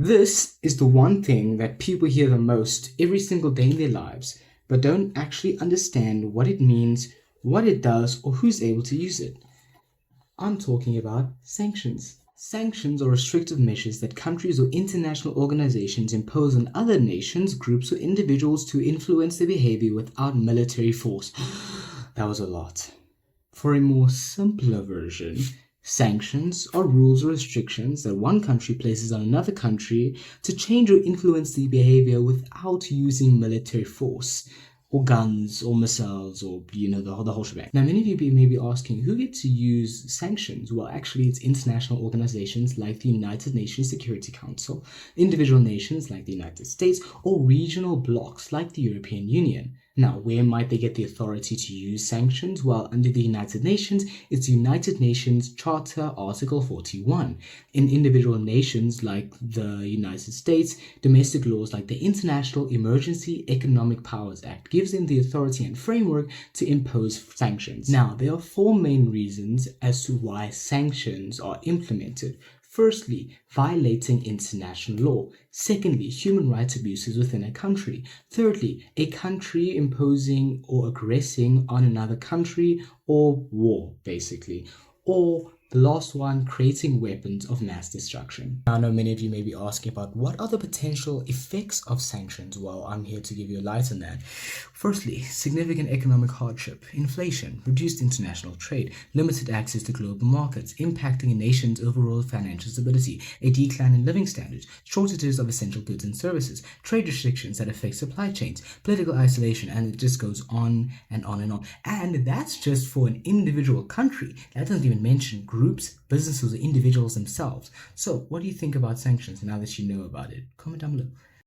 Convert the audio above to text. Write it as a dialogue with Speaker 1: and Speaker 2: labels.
Speaker 1: This is the one thing that people hear the most every single day in their lives, but don't actually understand what it means, what it does, or who's able to use it. I'm talking about sanctions. Sanctions are restrictive measures that countries or international organizations impose on other nations, groups, or individuals to influence their behavior without military force. That was a lot. For a more simpler version, sanctions are rules or restrictions that one country places on another country to change or influence the behavior without using military force, or guns, or missiles, or the whole shebang. Now, many of you may be asking, who get to use sanctions? Well, actually, it's international organizations like the United Nations Security Council, individual nations like the United States, or regional blocs like the European Union. Now, where might they get the authority to use sanctions? Well, under the United Nations, it's the United Nations Charter, Article 41. In individual nations like the United States, domestic laws like the International Emergency Economic Powers Act gives them the authority and framework to impose sanctions. Now, there are four main reasons as to why sanctions are implemented. Firstly, violating international law. Secondly, human rights abuses within a country. Thirdly, a country imposing or aggressing on another country, or war, basically. Or the last one, creating weapons of mass destruction. Now, I know many of you may be asking about what are the potential effects of sanctions. Well, I'm here to give you a light on that. Firstly, significant economic hardship, inflation, reduced international trade, limited access to global markets, impacting a nation's overall financial stability, a decline in living standards, shortages of essential goods and services, trade restrictions that affect supply chains, political isolation, and it just goes on and on and on. And that's just for an individual country. That doesn't even mention groups, businesses, or individuals themselves. So, what do you think about sanctions now that you know about it? Comment down below.